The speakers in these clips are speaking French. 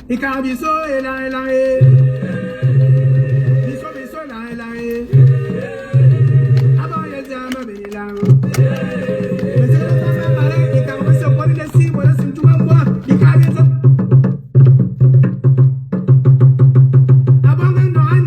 Ikabiso ela ela biso biso ela ela aboye jama bela mesele tata mare ikabiso pori de si bola simtuma mwa ikabiso abonga ndoan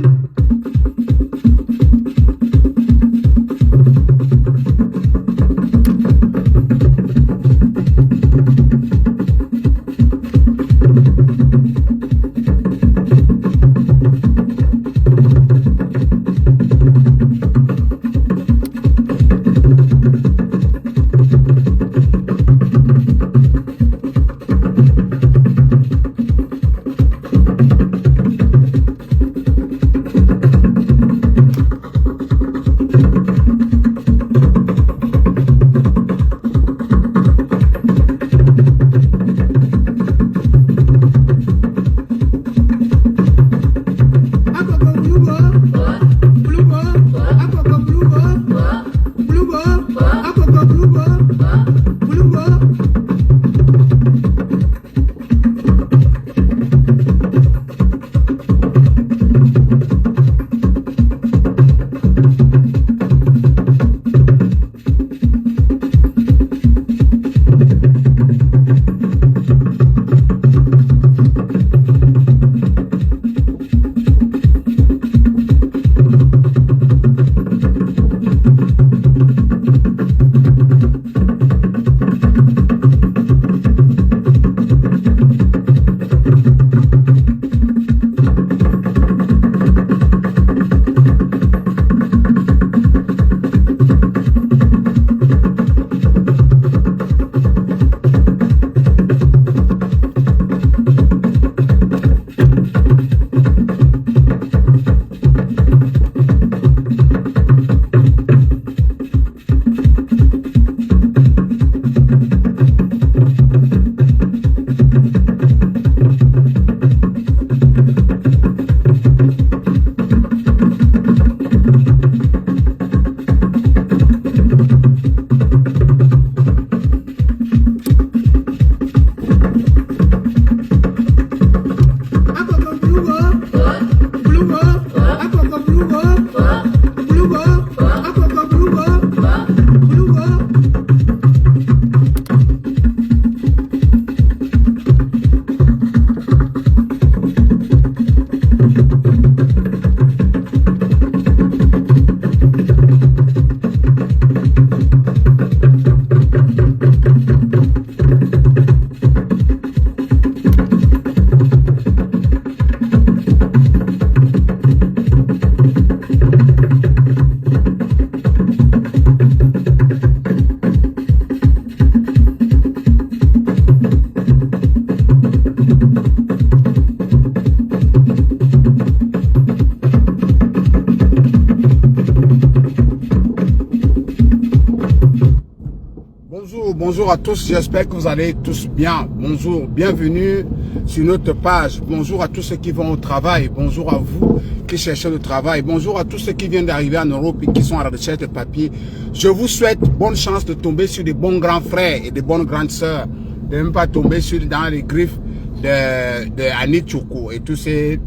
Bonjour à tous, j'espère que vous allez tous bien. Bonjour, bienvenue sur notre page. Bonjour à tous ceux qui vont au travail. Bonjour à vous qui cherchez le travail. Bonjour à tous ceux qui viennent d'arriver en Europe et qui sont à la recherche de papier. Je vous souhaite bonne chance de tomber sur des bons grands frères et des bonnes grandes sœurs. De ne pas tomber dans les griffes de Annie Tchoukou et tous ces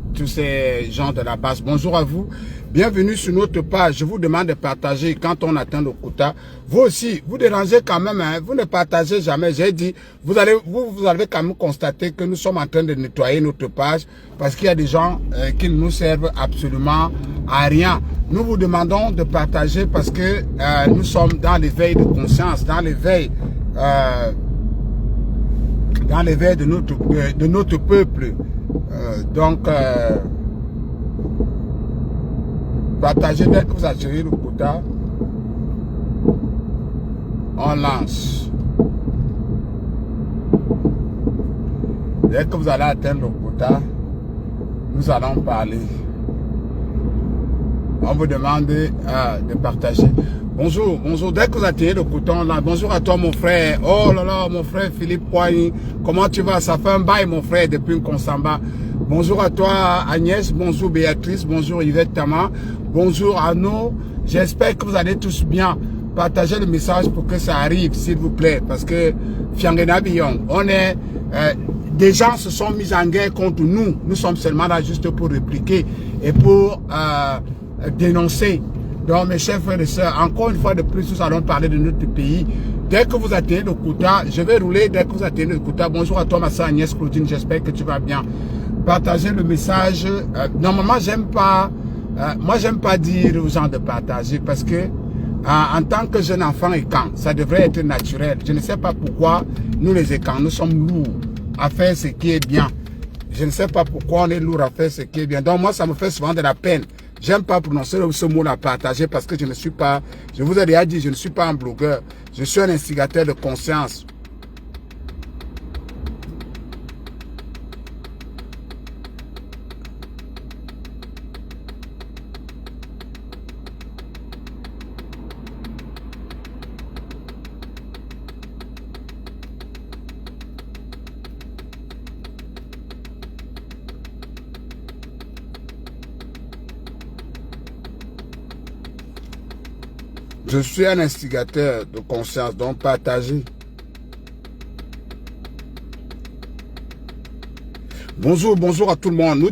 gens de la base. Bonjour à vous. Bienvenue sur notre page. Je vous demande de partager quand on atteint le quota. Vous aussi, vous dérangez quand même, hein? Vous ne partagez jamais. J'ai dit, vous avez quand même constaté que nous sommes en train de nettoyer notre page parce qu'il y a des gens qui ne nous servent absolument à rien. Nous vous demandons de partager parce que nous sommes dans l'éveil de conscience, dans l'éveil de notre peuple. Partagez dès que vous attirez le quota. On lance. Dès que vous allez atteindre le quota, nous allons parler. On vous demande de partager. Bonjour, bonjour. Dès que vous atteignez le quota, on lance. Bonjour à toi mon frère. Oh là là, mon frère Philippe Poigny. Comment tu vas? Ça fait un bail mon frère depuis qu'on s'en bat. Bonjour à toi Agnès, bonjour Béatrice, bonjour Yvette Tama, bonjour Arnaud. J'espère que vous allez tous bien. partagez le message pour que ça arrive, s'il vous plaît. Parce que, on est... des gens se sont mis en guerre contre nous. Nous sommes seulement là juste pour répliquer et pour dénoncer. Donc, mes chers frères et sœurs, encore une fois de plus, nous allons parler de notre pays. Dès que vous atteignez le quota, je vais rouler dès que vous atteignez le quota. Bonjour à toi, ma soeur Agnès Claudine, j'espère que tu vas bien. Partagez le message. Normalement, j'aime pas... moi, j'aime pas dire aux gens de partager parce que en tant que jeune enfant écan, ça devrait être naturel. Je ne sais pas pourquoi nous les écans, nous sommes lourds à faire ce qui est bien. Je ne sais pas pourquoi on est lourd à faire ce qui est bien. Donc moi, ça me fait souvent de la peine. J'aime pas prononcer ce mot à partager parce que je ne suis pas, je vous ai déjà dit, je ne suis pas un blogueur. Je suis un instigateur de conscience. Je suis un instigateur de conscience, donc partagez. Bonjour, bonjour à tout le monde. Nous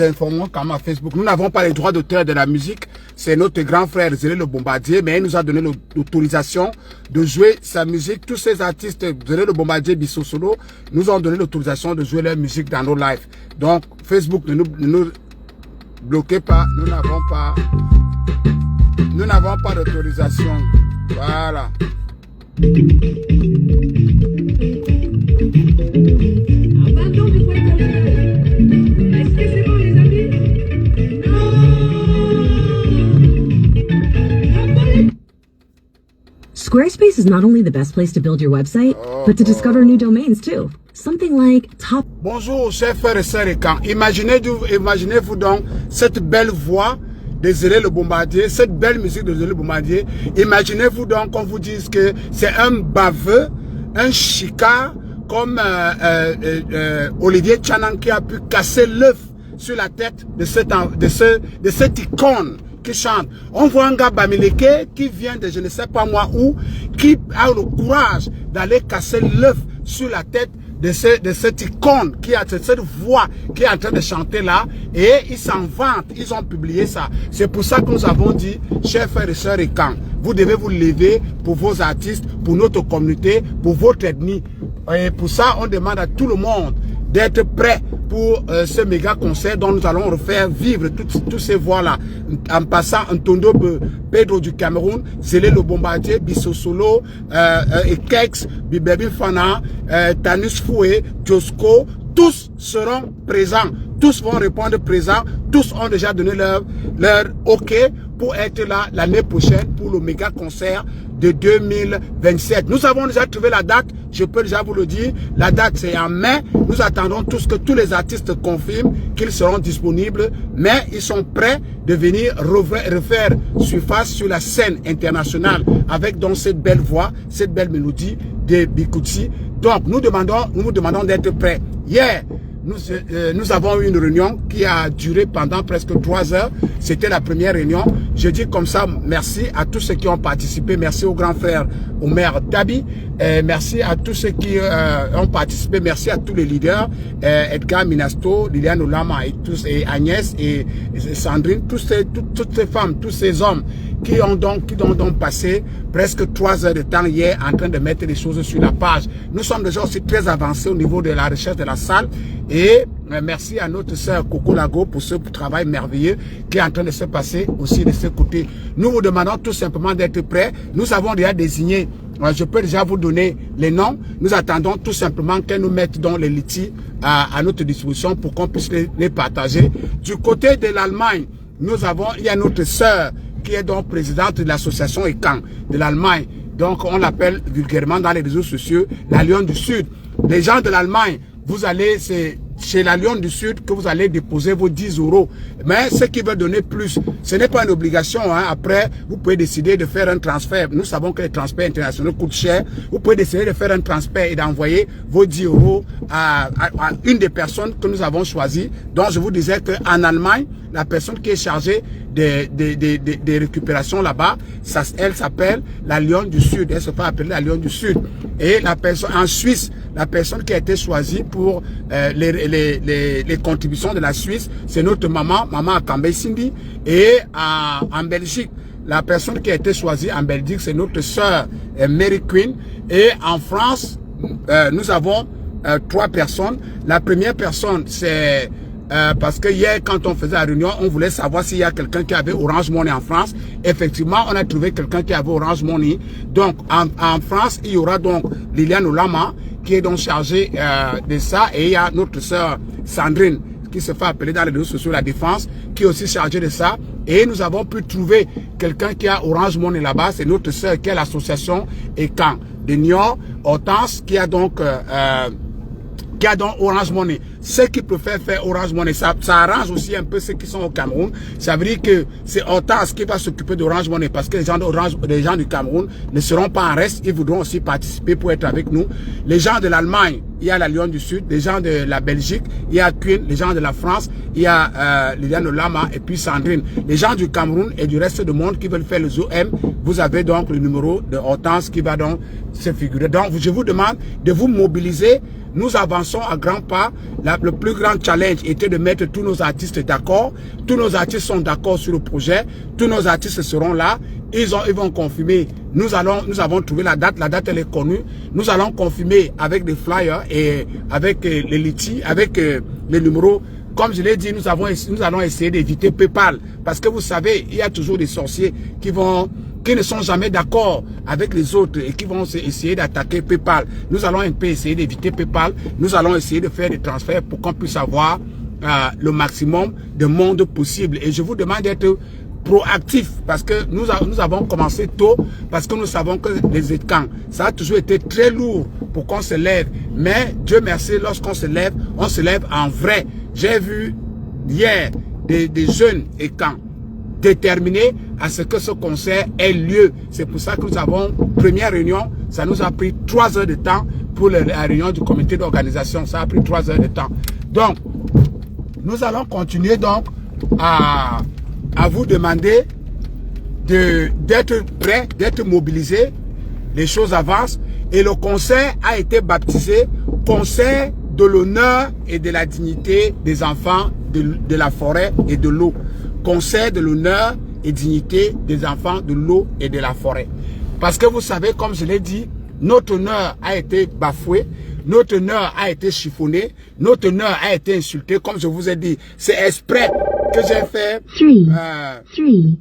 informons quand même à Facebook. Nous n'avons pas les droits d'auteur de la musique. C'est notre grand frère Zélé le Bombardier, mais il nous a donné l'autorisation de jouer sa musique. Tous ces artistes, Zélé le Bombardier, Bisso Solo, nous ont donné l'autorisation de jouer leur musique dans nos lives. Donc, Facebook, ne nous bloquez pas. Nous n'avons pas d'autorisation. Voilà. Abandon du point de vue. Est-ce que c'est bon, les amis? Non. Squarespace is not only the best place to build your website, but to discover new domains too. Something like top. Bonjour, chers frères et sœurs écans. Imaginez-vous donc cette belle voix de Zélé le Bombardier, cette belle musique de Zélé le Bombardier. Imaginez-vous donc qu'on vous dise que c'est un baveux, un chicard, comme Olivier Tchanan qui a pu casser l'œuf sur la tête de cette icône qui chante. On voit un gars Bamileke qui vient de je ne sais pas moi où, qui a le courage d'aller casser l'œuf sur la tête de cette icône, qui a cette voix qui est en train de chanter là, et ils s'en vantent, ils ont publié ça. C'est pour ça que nous avons dit, chers frères et sœurs écans, vous devez vous lever pour vos artistes, pour notre communauté, pour votre ethnie. Et pour ça, on demande à tout le monde d'être prêt pour ce méga concert dont nous allons refaire vivre toutes ces voix-là. En passant Ntondo Pedro du Cameroun, Zélé le Bombardier, Bisso Solo, Ekex, Bibebi Fana, Tanus Foué, Josco, tous seront présents. Tous vont répondre présents. Tous ont déjà donné leur OK pour être là l'année prochaine pour le méga concert de 2027. Nous avons déjà trouvé la date. Je peux déjà vous le dire. La date, c'est en mai. Nous attendons tous que tous les artistes confirment qu'ils seront disponibles. Mais ils sont prêts de venir refaire surface sur la scène internationale avec donc cette belle voix, cette belle mélodie de Bikuti. Donc, nous vous demandons d'être prêts. Hier, nous avons eu une réunion qui a duré pendant presque 3 heures. C'était la première réunion. Je dis comme ça, merci à tous ceux qui ont participé. Merci au grand frère Omer Dabi. Merci à tous ceux qui ont participé. Merci à tous les leaders. Edgar Minasto, Liliane Olama et Agnès et Sandrine. Toutes ces femmes, tous ces hommes qui ont donc passé presque 3 heures de temps hier en train de mettre les choses sur la page. Nous sommes déjà aussi très avancés au niveau de la recherche de la salle. Et merci à notre sœur Coco Lago pour ce travail merveilleux qui est en train de se passer aussi de ce côté. Nous vous demandons tout simplement d'être prêts. Nous avons déjà désigné, je peux déjà vous donner les noms. Nous attendons tout simplement qu'elle nous mette dans les litis à notre disposition pour qu'on puisse les partager. Du côté de l'Allemagne, il y a notre sœur qui est donc présidente de l'association ECAN de l'Allemagne. Donc on l'appelle vulgairement dans les réseaux sociaux la Lyon du Sud. Les gens de l'Allemagne, vous allez, chez la Lyon du Sud que vous allez déposer vos 10 €. Mais ceux qui veulent donner plus, ce n'est pas une obligation. Hein. Après, vous pouvez décider de faire un transfert. Nous savons que les transferts internationaux coûtent cher. Vous pouvez décider de faire un transfert et d'envoyer vos 10 € à une des personnes que nous avons choisies. Donc, je vous disais qu'en Allemagne, la personne qui est chargée des récupérations là-bas, elle s'appelle la Lyon du Sud. Elle se fait appeler la Lyon du Sud. Et la personne en Suisse, la personne qui a été choisie pour les contributions de la Suisse, c'est notre maman Akambe Cindy. Et en Belgique, la personne qui a été choisie en Belgique, c'est notre sœur Mary Queen. Et en France, nous avons 3 personnes. La première personne, c'est parce que hier, quand on faisait la réunion, on voulait savoir s'il y a quelqu'un qui avait Orange Money en France. Effectivement, on a trouvé quelqu'un qui avait Orange Money. Donc, en France, il y aura donc Liliane Olama, qui est donc chargée de ça. Et il y a notre sœur Sandrine, qui se fait appeler dans les réseaux sociaux la Défense, qui est aussi chargée de ça. Et nous avons pu trouver quelqu'un qui a Orange Money là-bas. C'est notre sœur qui est l'association ECAN de Niort, Hortense, qui a donc Orange Money. Ceux qui préfèrent faire Orange Money, ça arrange aussi un peu ceux qui sont au Cameroun. Ça veut dire que c'est Hortense qui va s'occuper d'Orange Money parce que les gens du Cameroun ne seront pas en reste. Ils voudront aussi participer pour être avec nous. Les gens de l'Allemagne, il y a la Lyon du Sud. Les gens de la Belgique, il y a Queen. Les gens de la France, il y a Liliane Lama et puis Sandrine. Les gens du Cameroun et du reste du monde qui veulent faire les OM, vous avez donc le numéro de Hortense qui va donc se figurer. Donc, je vous demande de vous mobiliser. Nous avançons à grands pas. Le plus grand challenge était de mettre tous nos artistes d'accord. Tous nos artistes sont d'accord sur le projet. Tous nos artistes seront là. Ils vont confirmer. Nous avons trouvé la date. La date, elle est connue. Nous allons confirmer avec des flyers et avec les litis, avec les numéros. Comme je l'ai dit, nous allons essayer d'éviter PayPal. Parce que vous savez, il y a toujours des sorciers qui ne sont jamais d'accord avec les autres et qui vont essayer d'attaquer PayPal. Nous allons un peu essayer d'éviter PayPal. Nous allons essayer de faire des transferts pour qu'on puisse avoir le maximum de monde possible. Et je vous demande d'être proactif parce que nous avons commencé tôt parce que nous savons que les écrans, ça a toujours été très lourd pour qu'on se lève. Mais Dieu merci, lorsqu'on se lève, on se lève en vrai. J'ai vu hier des jeunes écrans déterminés à ce que ce concert ait lieu. C'est pour ça que nous avons première réunion. Ça nous a pris 3 heures de temps pour la réunion du comité d'organisation. Ça a pris 3 heures de temps. Donc, nous allons continuer donc à vous demander d'être prêts, d'être mobilisés. Les choses avancent et le concert a été baptisé Concert de l'honneur et de la dignité des enfants de la forêt et de l'eau. Concert de l'honneur et dignité des enfants de l'eau et de la forêt. Parce que vous savez, comme je l'ai dit, notre honneur a été bafoué, notre honneur a été chiffonné, notre honneur a été insulté, comme je vous ai dit. C'est exprès que j'ai fait... 3, 6,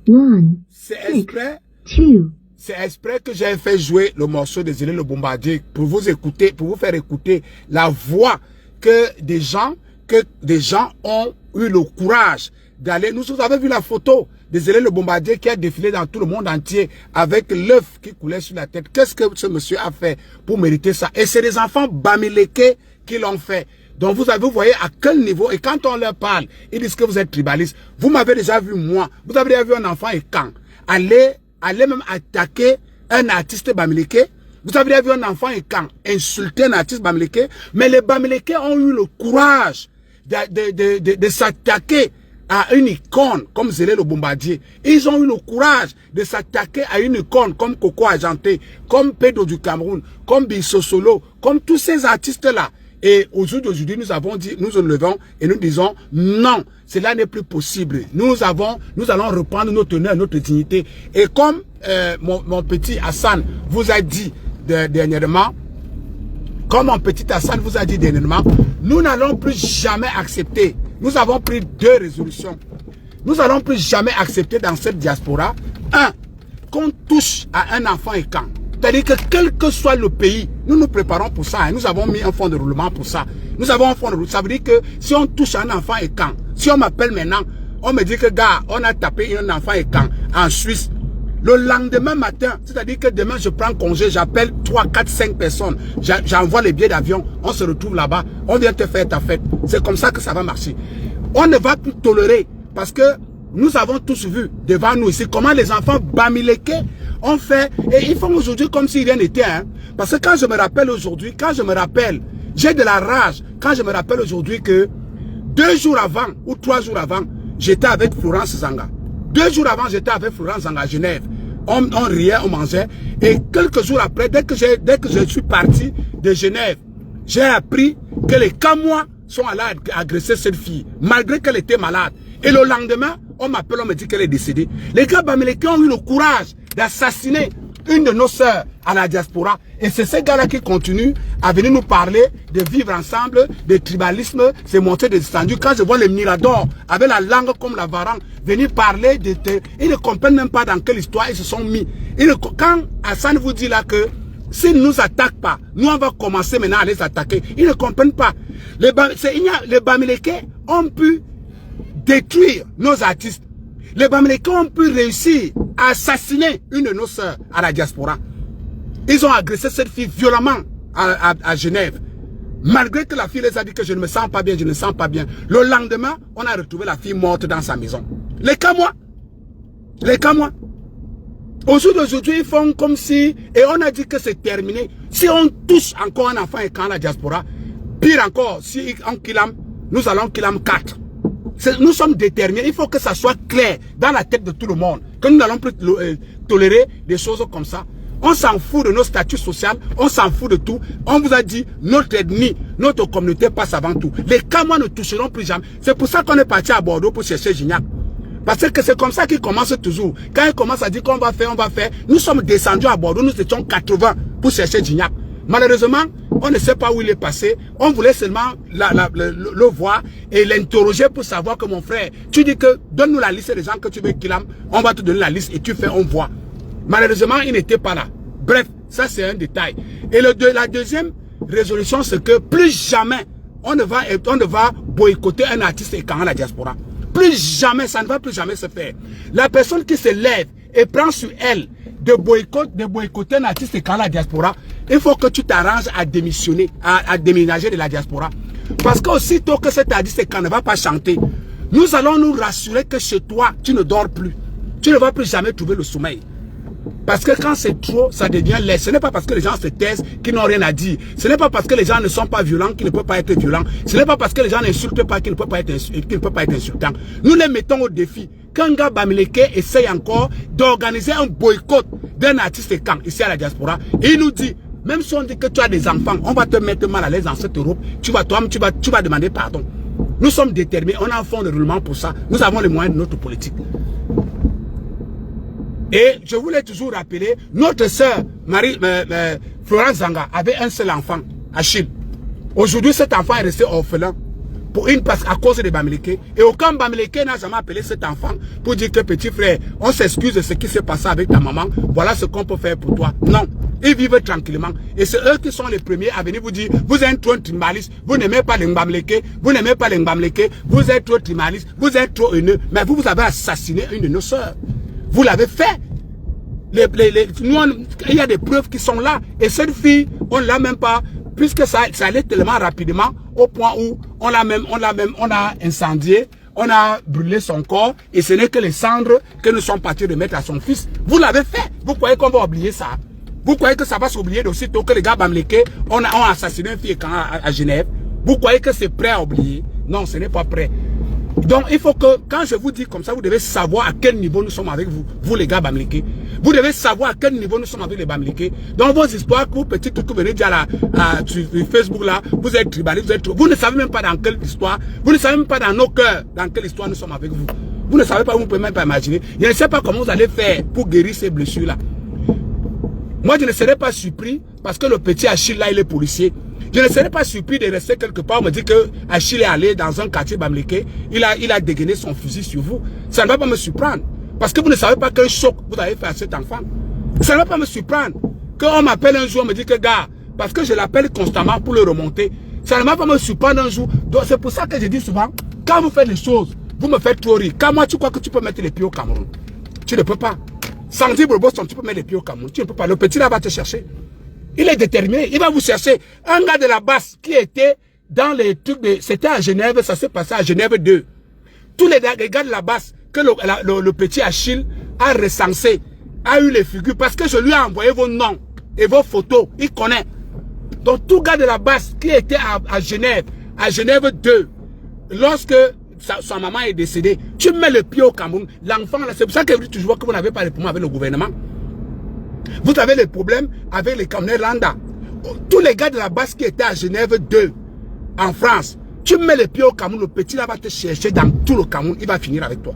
1, c'est exprès... 2. C'est exprès que j'ai fait jouer le morceau de Zélé le Bombardier pour vous écouter, pour vous faire écouter la voix que des gens ont eu le courage d'aller. Nous avez vu la photo de Zélé le Bombardier qui a défilé dans tout le monde entier avec l'œuf qui coulait sur la tête. Qu'est-ce que ce monsieur a fait pour mériter ça? Et c'est des enfants bamileke qui l'ont fait. Donc vous voyez à quel niveau, et quand on leur parle, ils disent que vous êtes tribaliste. Vous m'avez déjà vu moi, vous avez déjà vu un enfant et quand aller même attaquer un artiste bamileke. Vous avez déjà vu un enfant et quand insulter un artiste bamileke. Mais les bamileke ont eu le courage de s'attaquer à une icône comme Zélé le Bombardier. Ils ont eu le courage de s'attaquer à une icône comme Coco Argenté, comme Pedro du Cameroun, comme Bisso Solo, comme tous ces artistes-là. Et aujourd'hui, nous avons dit, nous nous levons et nous disons non, cela n'est plus possible. Nous allons reprendre notre honneur, notre dignité. Et comme mon petit Hassan vous a dit dernièrement, nous n'allons plus jamais accepter. Nous avons pris 2 résolutions. Nous n'allons plus jamais accepter dans cette diaspora, qu'on touche à un enfant et quand. C'est-à-dire que quel que soit le pays, nous nous préparons pour ça. Hein. Nous avons mis un fonds de roulement pour ça. Nous avons un fonds de roulement. Ça veut dire que si on touche un enfant et quand, si on m'appelle maintenant, on me dit que gars, on a tapé un enfant et quand en Suisse, Le lendemain matin, c'est-à-dire que demain je prends congé, j'appelle 3, 4, 5 personnes, j'envoie les billets d'avion, on se retrouve là-bas, on vient te faire ta fête. C'est comme ça que ça va marcher. On ne va plus tolérer parce que nous avons tous vu devant nous ici comment les enfants bamileke ont fait, et ils font aujourd'hui comme si rien n'était. Hein. Parce que quand je me rappelle aujourd'hui, j'ai de la rage, quand je me rappelle aujourd'hui que 2 jours avant ou 3 jours avant, j'étais avec Florence Zanga. 2 jours avant, j'étais avec Florence Zanga à Genève. On riait, on mangeait. Et quelques jours après, dès que je suis parti de Genève, j'ai appris que les Camois sont allés agresser cette fille, malgré qu'elle était malade. Et le lendemain, on m'appelle, on me dit qu'elle est décédée. Les gars bamileke ont eu le courage d'assassiner une de nos sœurs à la diaspora. Et c'est ces gars-là qui continuent à venir nous parler de vivre ensemble, de tribalisme, c'est monter des descendus. Quand je vois les Miradors, avec la langue comme la Varan, venir parler de... Ils ne comprennent même pas dans quelle histoire ils se sont mis. Quand Hassan vous dit là que s'ils ne nous attaquent pas, nous on va commencer maintenant à les attaquer. Ils ne comprennent pas. Les bamileke ont pu détruire nos artistes. Les bamileke ont pu réussir à assassiner une de nos sœurs à la diaspora. Ils ont agressé cette fille violemment à Genève. Malgré que la fille les a dit que je ne me sens pas bien, je ne me sens pas bien. Le lendemain, on a retrouvé la fille morte dans sa maison. Les Camois. Les Camois. Au jour d'aujourd'hui, ils font comme si... Et on a dit que c'est terminé. Si on touche encore un enfant et quand la diaspora, pire encore, si on Kilam, nous allons Kilam 4. Nous sommes déterminés. Il faut que ça soit clair dans la tête de tout le monde. Que nous n'allons plus tolérer des choses comme ça. On s'en fout de nos statuts sociaux. On s'en fout de tout. On vous a dit, notre ethnie, notre communauté passe avant tout. Les Camois ne toucheront plus jamais. C'est pour ça qu'on est parti à Bordeaux pour chercher Gignac. Parce que c'est comme ça qu'ils commencent toujours. Quand ils commencent à dire qu'on va faire, on va faire. Nous sommes descendus à Bordeaux. Nous étions 80 pour chercher Gignac. Malheureusement, on ne sait pas où il est passé. On voulait seulement le voir et l'interroger pour savoir que mon frère, tu dis que donne-nous la liste des gens que tu veux qu'il aime. On va te donner la liste et tu fais, on voit. Malheureusement, il n'était pas là. Bref, ça c'est un détail. Et la deuxième résolution, c'est que plus jamais on ne va boycotter un artiste et quand la diaspora. Plus jamais, ça ne va plus jamais se faire. La personne qui se lève et prend sur elle de boycotter un artiste et quand la diaspora, il faut que tu t'arranges à démissionner, à déménager de la diaspora. Parce qu'aussitôt que cet artiste et quand ne va pas chanter, nous allons nous rassurer que chez toi, tu ne dors plus. Tu ne vas plus jamais trouver le sommeil. Parce que quand c'est trop, ça devient laid. Ce n'est pas parce que les gens se taisent qu'ils n'ont rien à dire. Ce n'est pas parce que les gens ne sont pas violents qu'ils ne peuvent pas être violents. Ce n'est pas parce que les gens n'insultent pas qu'ils ne peuvent pas être insultants. Nous les mettons au défi. Quand un gars bamileke essaye encore d'organiser un boycott d'un artiste camp ici à la diaspora, et il nous dit, même si on dit que tu as des enfants, on va te mettre mal à l'aise dans cette Europe, tu vas demander pardon. Nous sommes déterminés, on a un fonds de roulement pour ça. Nous avons les moyens de notre politique. Et je voulais toujours rappeler, notre sœur Florence Zanga avait un seul enfant, Achille. Aujourd'hui, cet enfant est resté orphelin à cause des bamileke. Et aucun bamileke n'a jamais appelé cet enfant pour dire que petit frère, on s'excuse de ce qui s'est passé avec ta maman, voilà ce qu'on peut faire pour toi. Non, ils vivent tranquillement. Et c'est eux qui sont les premiers à venir vous dire, vous êtes trop trimaliste, vous n'aimez pas les bamileke, vous n'aimez pas les bamileke, vous êtes trop trimaliste, vous êtes trop haineux. Mais vous avez assassiné une de nos sœurs. Vous l'avez fait. Il y a des preuves qui sont là. Et cette fille, on ne l'a même pas, puisque ça allait tellement rapidement, au point où on a incendié, on a brûlé son corps, et ce n'est que les cendres que nous sommes partis de mettre à son fils. Vous l'avez fait. Vous croyez qu'on va oublier ça? Vous croyez que ça va s'oublier d'aussitôt que les gars bamileke ont assassiné une fille à Genève? Vous croyez que c'est prêt à oublier? Non, ce n'est pas prêt. Donc, il faut que, quand je vous dis comme ça, vous devez savoir à quel niveau nous sommes avec vous, vous les gars bamileke. Vous devez savoir à quel niveau nous sommes avec les bamileke. Dans vos histoires, que vous petits trucs, vous venez dire sur Facebook là, vous êtes tribaliste, vous ne savez même pas dans quelle histoire, vous ne savez même pas dans nos cœurs, dans quelle histoire nous sommes avec vous. Vous ne savez pas, vous ne pouvez même pas imaginer. Je ne sais pas comment vous allez faire pour guérir ces blessures là. Moi, je ne serais pas surpris parce que le petit Achille là, il est policier. Je ne serais pas surpris de rester quelque part. On me dit que Achille est allé dans un quartier bamileke. Il a dégainé son fusil sur vous. Ça ne va pas me surprendre. Parce que vous ne savez pas quel choc vous avez fait à cet enfant. Ça ne va pas me surprendre. Quand on m'appelle un jour, on me dit que gars, parce que je l'appelle constamment pour le remonter. Ça ne va pas me surprendre un jour. Donc c'est pour ça que je dis souvent, quand vous faites les choses, vous me faites trop rire. Quand moi, tu crois que tu peux mettre les pieds au Cameroun? Tu ne peux pas. Sandy Boboston, tu peux mettre les pieds au Cameroun. Tu ne peux pas. Le petit là va te chercher. Il est déterminé. Il va vous chercher. Un gars de la basse qui était dans les trucs de... C'était à Genève, ça s'est passé à Genève 2. Tous les gars de la basse que le petit Achille a recensé, a eu les figures parce que je lui ai envoyé vos noms et vos photos. Il connaît. Donc tout gars de la basse qui était à Genève 2, lorsque sa maman est décédée, tu mets le pied au Cameroun, l'enfant là, c'est pour ça que vous dites toujours que vous n'avez pas les problèmes avec le gouvernement. Vous avez les problèmes avec les Camerounais Landa. Tous les gars de la base qui étaient à Genève 2, en France, tu mets les pieds au Cameroun, le petit là va te chercher dans tout le Cameroun, il va finir avec toi.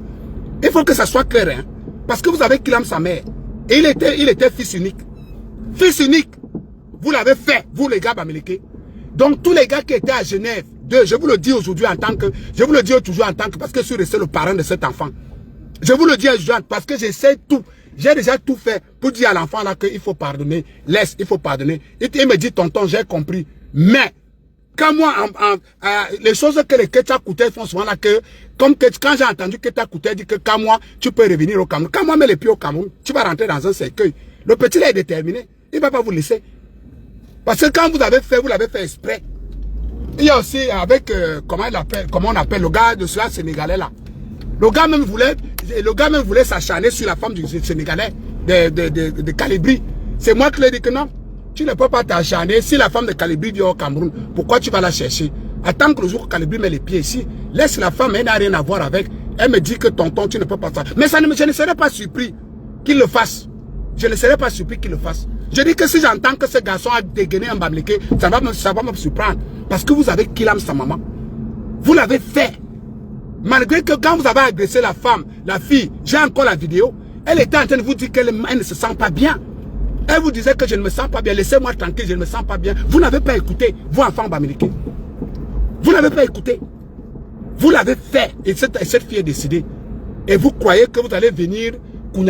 Il faut que ça soit clair, hein, parce que vous avez Kilam sa mère. Et il était fils unique. Fils unique. Vous l'avez fait, vous les gars bamileke. Donc tous les gars qui étaient à Genève 2, je vous le dis aujourd'hui en tant que, parce que je suis resté le parent de cet enfant. Je vous le dis aujourd'hui parce que j'essaie tout. J'ai déjà tout fait pour dire à l'enfant là qu'il faut pardonner. Il faut pardonner. Il me dit, tonton, j'ai compris. Mais, quand moi, les choses que les Ketia Kouté font souvent là, quand j'ai entendu Ketia Kouté dire que quand moi, tu peux revenir au Cameroun. Quand moi, mets les pieds au Cameroun, tu vas rentrer dans un cercueil. Le petit là est déterminé. Il ne va pas vous laisser. Parce que quand vous l'avez fait exprès. Il y a aussi avec, comment on appelle le gars de cela sénégalais là. Le gars même voulait s'acharner sur la femme du Sénégalais de Calibri. C'est moi qui lui ai dit que non, tu ne peux pas t'acharner. Si la femme de Calibri vient au Cameroun, pourquoi tu vas la chercher? Attends que le jour que Calibri met les pieds ici, laisse la femme, elle n'a rien à voir avec. Elle me dit que tonton, tu ne peux pas faire. Mais je ne serais pas surpris qu'il le fasse. Je ne serais pas surpris qu'il le fasse. Je dis que si j'entends que ce garçon a dégainé un bamléké, ça va me surprendre. Parce que vous avez Kilam sa maman. Vous l'avez fait. Malgré que quand vous avez agressé la femme, la fille, j'ai encore la vidéo, elle était en train de vous dire qu'elle ne se sent pas bien. Elle vous disait que je ne me sens pas bien, laissez-moi tranquille, je ne me sens pas bien. Vous n'avez pas écouté, vous enfants bamileke. Vous n'avez pas écouté. Vous l'avez fait et cette fille est décidée. Et vous croyez que vous allez venir, vous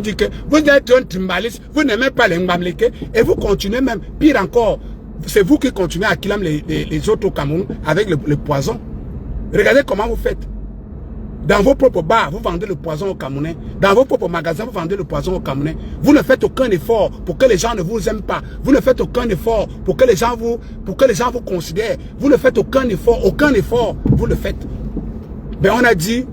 dites que vous êtes un tribaliste, vous n'aimez pas les bamileke et vous continuez même, pire encore, c'est vous qui continuez à Kilam les autres au Cameroun avec le poison. Regardez comment vous faites. Dans vos propres bars, vous vendez le poison aux Camerounais. Dans vos propres magasins, vous vendez le poison aux Camerounais. Vous ne faites aucun effort pour que les gens ne vous aiment pas. Vous ne faites aucun effort pour que les gens vous considèrent. Vous ne faites aucun effort, vous le faites. Mais on a dit,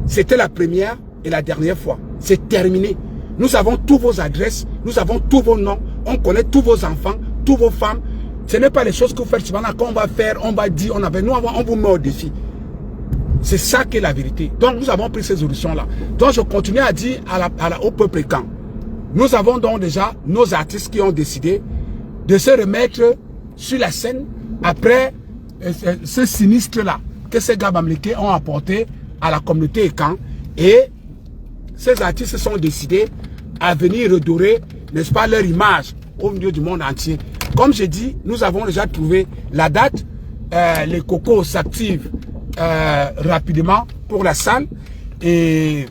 c'était la première et la dernière fois. C'est terminé. Nous avons tous vos adresses, nous avons tous vos noms, on connaît tous vos enfants, tous vos femmes. Ce n'est pas les choses que vous faites souvent là qu'on va faire, on va dire, on vous met au défi. C'est ça qui est la vérité. Donc nous avons pris ces solutions-là. Donc je continue à dire au peuple camp. Nous avons donc déjà nos artistes qui ont décidé de se remettre sur la scène après ce sinistre-là que ces gars bamileke ont apporté à la communauté camp. Et ces artistes sont décidés à venir redorer, n'est-ce pas, leur image au milieu du monde entier. Comme je dis, nous avons déjà trouvé la date. Les cocos s'activent rapidement pour la salle et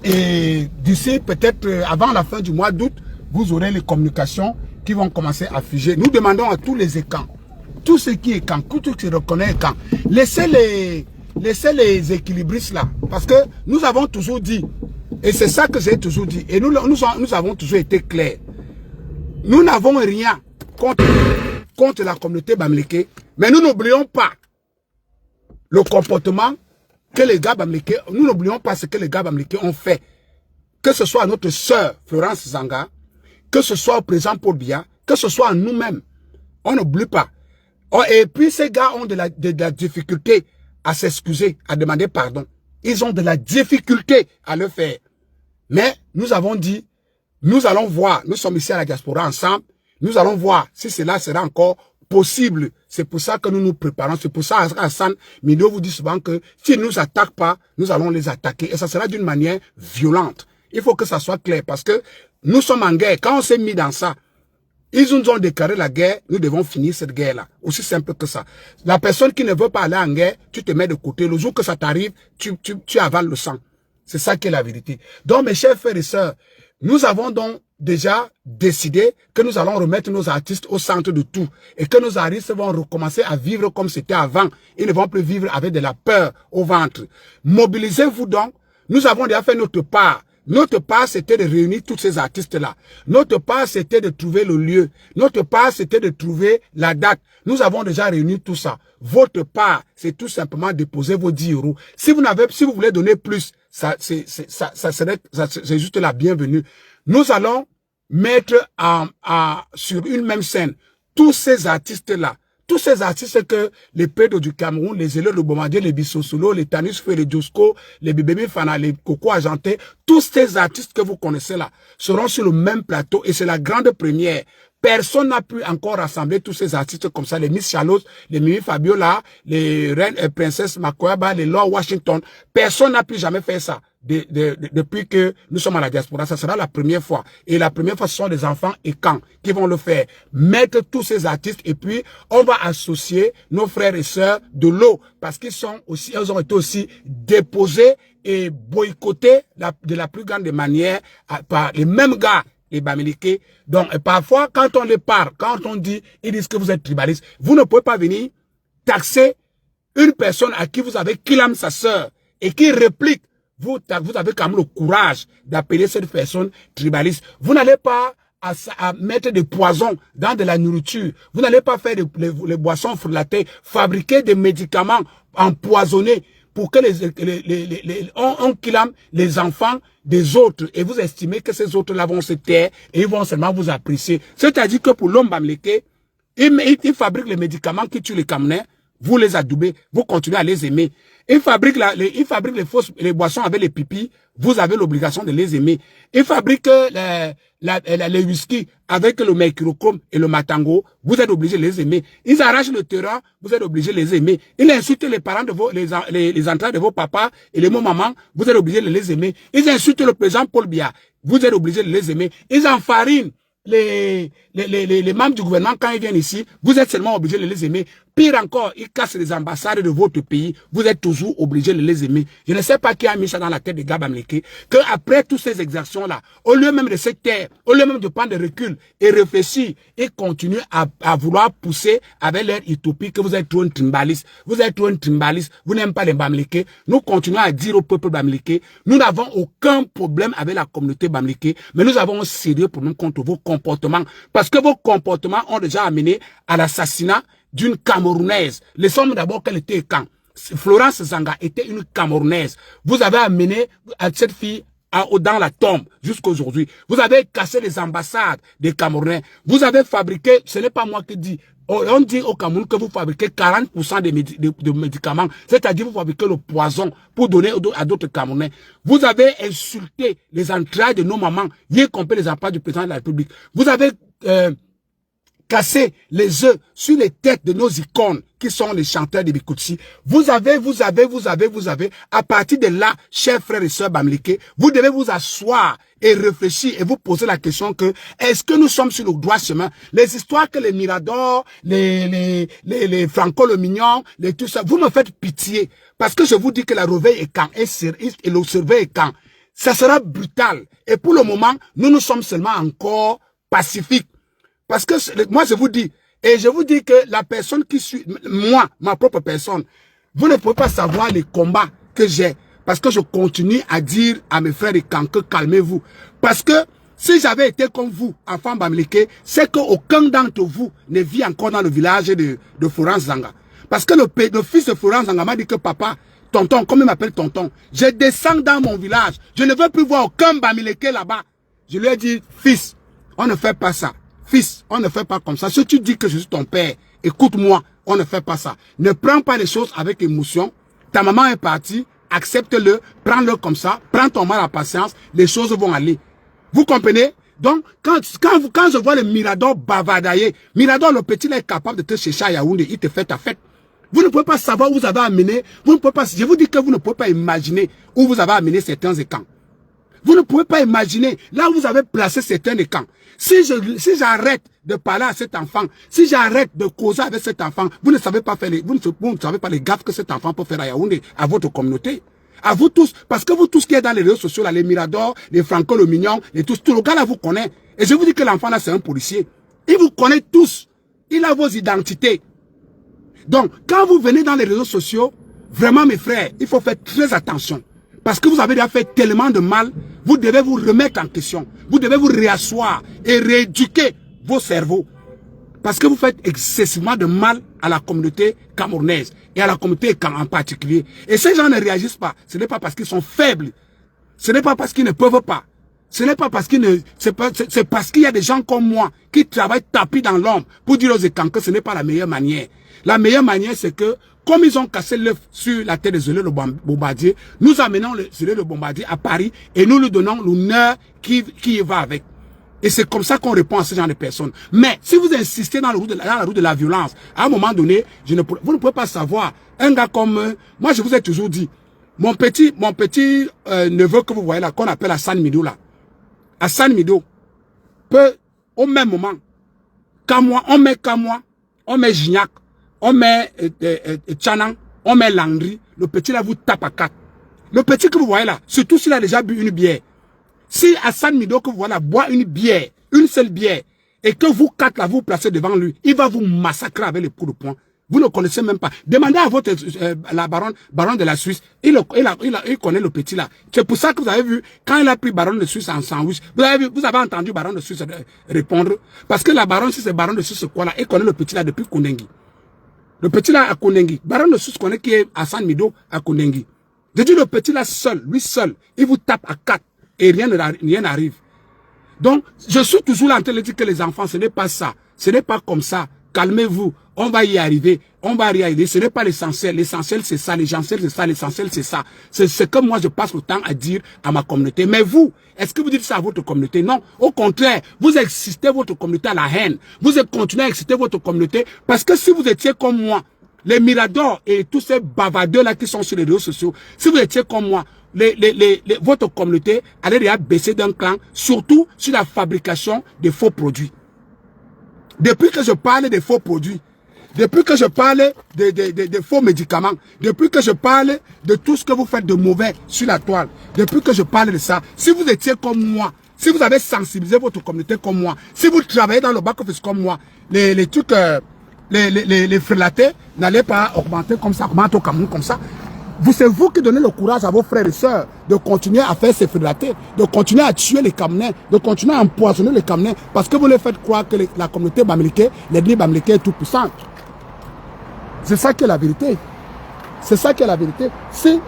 d'ici peut-être avant la fin du mois d'août, vous aurez les communications qui vont commencer à figer. Nous demandons à tous les écans, tout ce qui est camp, tout ce qui reconnaît camp, laissez les équilibristes là, parce que nous avons toujours dit, et c'est ça que j'ai toujours dit, et nous avons toujours été clairs. Nous n'avons rien contre la communauté bamileke, mais nous n'oublions pas le comportement que les gars bamileke, nous n'oublions pas ce que les gars bamileke ont fait. Que ce soit notre sœur Florence Zanga, que ce soit au président Paul Biya, que ce soit nous-mêmes. On n'oublie pas. Et puis ces gars ont de la difficulté à s'excuser, à demander pardon. Ils ont de la difficulté à le faire. Mais nous avons dit, nous allons voir, nous sommes ici à la diaspora ensemble, nous allons voir si cela sera encore possible. C'est pour ça que nous nous préparons. C'est pour ça Hassan Mido vous dit souvent que s'ils ne nous attaquent pas, nous allons les attaquer. Et ça sera d'une manière violente. Il faut que ça soit clair parce que nous sommes en guerre. Quand on s'est mis dans ça, ils nous ont déclaré la guerre, nous devons finir cette guerre-là. Aussi simple que ça. La personne qui ne veut pas aller en guerre, tu te mets de côté. Le jour que ça t'arrive, tu avales le sang. C'est ça qui est la vérité. Donc mes chers frères et sœurs, nous avons donc déjà décidé que nous allons remettre nos artistes au centre de tout et que nos artistes vont recommencer à vivre comme c'était avant. Ils ne vont plus vivre avec de la peur au ventre. Mobilisez-vous donc. Nous avons déjà fait notre part Notre part, c'était de réunir tous ces artistes-là. Notre part, c'était de trouver le lieu. Notre part, c'était de trouver la date. Nous avons déjà réuni tout ça. Votre part, c'est tout simplement déposer vos 10 €. Si vous voulez donner plus, c'est juste la bienvenue. Nous allons mettre sur une même scène tous ces artistes-là. Tous ces artistes que les Pedro du Cameroun, les Élèves de Bombardier, les Bissosolo, les Tanis Feu, les Josco, les Bébé Fana, les Coco Argenté, tous ces artistes que vous connaissez là seront sur le même plateau et c'est la grande première. Personne n'a pu encore rassembler tous ces artistes comme ça, les Miss Charlotte, les Mimi Fabiola, les Reines et Princesses Makoaba, les Lord Washington. Personne n'a pu jamais faire ça depuis que nous sommes à la diaspora. Ça sera la première fois. Et la première fois, ce sont des enfants et camps qui vont le faire. Mettre tous ces artistes et puis on va associer nos frères et sœurs de l'eau parce qu'ils ont été aussi déposés et boycottés de la plus grande des manières par les mêmes gars. Les Bamileke. Donc, parfois, quand on les parle, quand on dit, ils disent que vous êtes tribaliste, vous ne pouvez pas venir taxer une personne à qui vous avez killé sa sœur et qui réplique. Vous avez quand même le courage d'appeler cette personne tribaliste. Vous n'allez pas à mettre des poisons dans de la nourriture. Vous n'allez pas faire les boissons frulatées, fabriquer des médicaments empoisonnés pour que on killame les enfants des autres et vous estimez que ces autres-là vont se taire et ils vont seulement vous apprécier. C'est-à-dire que pour l'homme Bamileke, il fabrique les médicaments qui tuent les Camerounais, vous les adoubez, vous continuez à les aimer. Il fabrique les boissons avec les pipis, vous avez l'obligation de les aimer. Il fabrique les whisky avec le mercurochrome et le matango, vous êtes obligés de les aimer. Ils arrachent le terrain, vous êtes obligés de les aimer. Ils insultent les parents de les entrailles de vos papas et les mamans, vous êtes obligés de les aimer. Ils insultent le président Paul Biya, vous êtes obligés de les aimer. Ils enfarinent les membres du gouvernement quand ils viennent ici, vous êtes seulement obligés de les aimer. Pire encore, ils cassent les ambassades de votre pays, vous êtes toujours obligés de les aimer. Je ne sais pas qui a mis ça dans la tête des gars Bamileke, que après toutes ces exactions-là, au lieu même de se taire, au lieu même de prendre des reculs et réfléchir, ils continuent à vouloir pousser avec leur utopie que vous êtes trop un tribaliste, vous êtes trop un tribaliste, vous n'aimez pas les Bamileke. Nous continuons à dire au peuple Bamileke, nous n'avons aucun problème avec la communauté Bamileke, mais nous avons un sérieux problème contre vos comportements, parce que vos comportements ont déjà amené à l'assassinat d'une Camerounaise. Les sommes d'abord qu'elle était quand Florence Zanga était une Camerounaise. Vous avez amené cette fille dans la tombe jusqu'à aujourd'hui. Vous avez cassé les ambassades des Camerounais. Vous avez fabriqué, ce n'est pas moi qui dis, on dit au Cameroun que vous fabriquez 40% de médicaments, c'est-à-dire vous fabriquez le poison pour donner à d'autres Camerounais. Vous avez insulté les entrailles de nos mamans, y compris les emplois du président de la République. Vous avez casser les œufs sur les têtes de nos icônes qui sont les chanteurs de Bikutsi. Vous avez, à partir de là, chers frères et sœurs Bamileke, vous devez vous asseoir et réfléchir et vous poser la question que, est-ce que nous sommes sur le droit chemin? Les histoires que les Mirador, les Franco le Mignon, tout ça, vous me faites pitié. Parce que je vous dis que la réveil est quand, et le surveil est quand. Ça sera brutal. Et pour le moment, nous sommes seulement encore pacifiques. Parce que moi, je vous dis, et je vous dis que la personne qui suit, moi, ma propre personne, vous ne pouvez pas savoir les combats que j'ai. Parce que je continue à dire à mes frères et que calmez-vous. Parce que si j'avais été comme vous, enfant Bamileke, c'est qu'aucun d'entre vous ne vit encore dans le village de Florence Zanga. Parce que le fils de Florence Zanga m'a dit que papa, tonton, comme il m'appelle tonton, je descends dans mon village. Je ne veux plus voir aucun Bamileke là-bas. Je lui ai dit, fils, on ne fait pas ça. Fils, on ne fait pas comme ça. Si tu dis que je suis ton père, écoute-moi, on ne fait pas ça. Ne prends pas les choses avec émotion. Ta maman est partie, accepte-le, prends-le comme ça, prends ton mal à patience, les choses vont aller. Vous comprenez? Donc, quand je vois le Mirador bavardailler, Mirador, le petit, il est capable de te chercher à Yaoundé, il te fait ta fête. Vous ne pouvez pas savoir où vous avez amené, vous ne pouvez pas, je vous dis que vous ne pouvez pas imaginer où vous avez amené certains écrans. Vous ne pouvez pas imaginer là où vous avez placé certains écrans. Si j'arrête de parler à cet enfant, si j'arrête de causer avec cet enfant, vous ne savez pas faire vous ne savez pas les gaffes que cet enfant peut faire à Yaoundé, à votre communauté. À vous tous, parce que vous tous qui êtes dans les réseaux sociaux, là, les Mirador, les Franco le Mignon, les tous, tout le gars là vous connaît. Et je vous dis que l'enfant là c'est un policier. Il vous connaît tous. Il a vos identités. Donc, quand vous venez dans les réseaux sociaux, vraiment mes frères, il faut faire très attention. Parce que vous avez déjà fait tellement de mal, Vous devez vous remettre en question. Vous devez vous réasseoir et rééduquer vos cerveaux. Parce que vous faites excessivement de mal à la communauté camerounaise et à la communauté en particulier. Et ces gens ne réagissent pas. Ce n'est pas parce qu'ils sont faibles. Ce n'est pas parce qu'ils ne peuvent pas. Ce n'est pas parce qu'ils ne... C'est parce qu'il y a des gens comme moi qui travaillent tapis dans l'ombre pour dire aux écans que ce n'est pas la meilleure manière. La meilleure manière, c'est que, comme ils ont cassé l'œuf sur la tête de Zélé le Bombardier, nous amenons Zélé le Bombardier à Paris et nous lui donnons l'honneur qui y va avec. Et c'est comme ça qu'on répond à ce genre de personnes. Mais si vous insistez dans la route de la violence, à un moment donné, vous ne pouvez pas savoir. Un gars comme... moi, je vous ai toujours dit, mon petit neveu que vous voyez là, qu'on appelle Hassan Mido là, Hassan Mido peut, au même moment, on met Gignac, on met Tchanan, on met Landry, le petit là vous tape à 4. Le petit que vous voyez là, surtout s'il a déjà bu une bière. Si Hassan Mido que vous voyez là boit une bière, une seule bière, et que vous 4 là vous placez devant lui, il va vous massacrer avec les coups de poing. Vous ne connaissez même pas. Demandez à votre la baronne de la Suisse. Il connaît le petit là. C'est pour ça que vous avez vu, quand il a pris baronne de Suisse en sandwich, vous avez entendu baronne de Suisse répondre. Parce que la baronne, si c'est baronne de Suisse quoi là, il connaît le petit là depuis Koudengi. Le petit là à Koudengi. Baronne de Suisse connaît qui est Hassan Mido à Koudengi. Je dis le petit là seul, lui seul, il vous tape à 4 et rien n'arrive. Donc, je suis toujours là en train de dire que les enfants, ce n'est pas ça. Ce n'est pas comme ça. Calmez-vous. On va y arriver. On va y arriver. Ce n'est pas l'essentiel. L'essentiel, c'est ça. L'essentiel, c'est ça. L'essentiel, c'est ça. C'est ce que moi, je passe le temps à dire à ma communauté. Mais vous, est-ce que vous dites ça à votre communauté? Non. Au contraire, vous excitez votre communauté à la haine. Vous continuez à exciter votre communauté parce que si vous étiez comme moi, les Miradors et tous ces bavardeurs-là qui sont sur les réseaux sociaux, si vous étiez comme moi, votre communauté allait déjà baisser d'un cran, surtout sur la fabrication de faux produits. Depuis que je parle des faux produits, depuis que je parle de faux médicaments, depuis que je parle de tout ce que vous faites de mauvais sur la toile, depuis que je parle de ça, si vous étiez comme moi, si vous avez sensibilisé votre communauté comme moi, si vous travaillez dans le back-office comme moi, les trucs, les frélatés n'allaient pas augmenter comme ça, augmenter au Cameroun comme ça. C'est vous qui donnez le courage à vos frères et sœurs de continuer à faire ces frélatés, de continuer à tuer les Camerounais, de continuer à empoisonner les Camerounais, parce que vous les faites croire que la communauté bamileke, l'ethnie bamileke est tout puissante. C'est ça qui est la vérité. C'est ça qui est la vérité. Si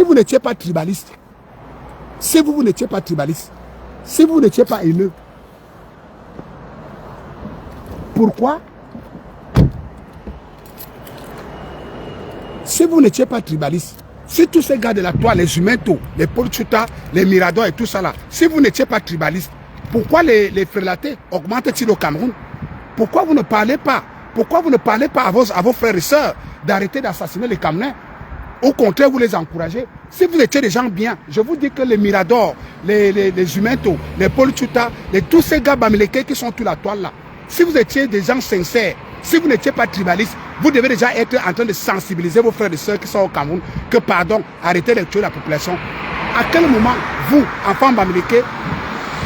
vous n'étiez pas tribaliste, si vous n'étiez pas tribaliste, si vous n'étiez pas haineux, pourquoi? Si vous n'étiez pas tribaliste, si tous ces gars de la toile, les Humains-Taux, les Polchuta, les Miradors et tout ça là, si vous n'étiez pas tribaliste, pourquoi les frélatés augmentent-ils au Cameroun? Pourquoi vous ne parlez pas? Pourquoi vous ne parlez pas à vos frères et sœurs d'arrêter d'assassiner les Camerounais? Au contraire, vous les encouragez. Si vous étiez des gens bien, je vous dis que les Miradors, les Humains-Taux, les Polchuta, tous ces gars bamileke qui sont sur la toile là, si vous étiez des gens sincères, si vous n'étiez pas tribaliste, vous devez déjà être en train de sensibiliser vos frères et sœurs qui sont au Cameroun que, pardon, arrêtez de tuer la population. À quel moment, vous, enfants bamileke,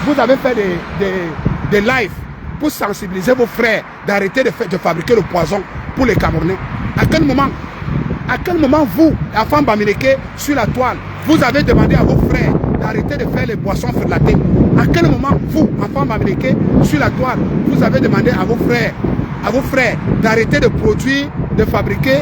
vous avez fait des lives pour sensibiliser vos frères d'arrêter de fabriquer le poison pour les Camerounais? À quel moment vous, enfants bamileke, sur la toile, vous avez demandé à vos frères d'arrêter de faire les boissons frélatées? À quel moment vous, enfants bamileke, sur la toile, vous avez demandé à vos frères d'arrêter de produire, de fabriquer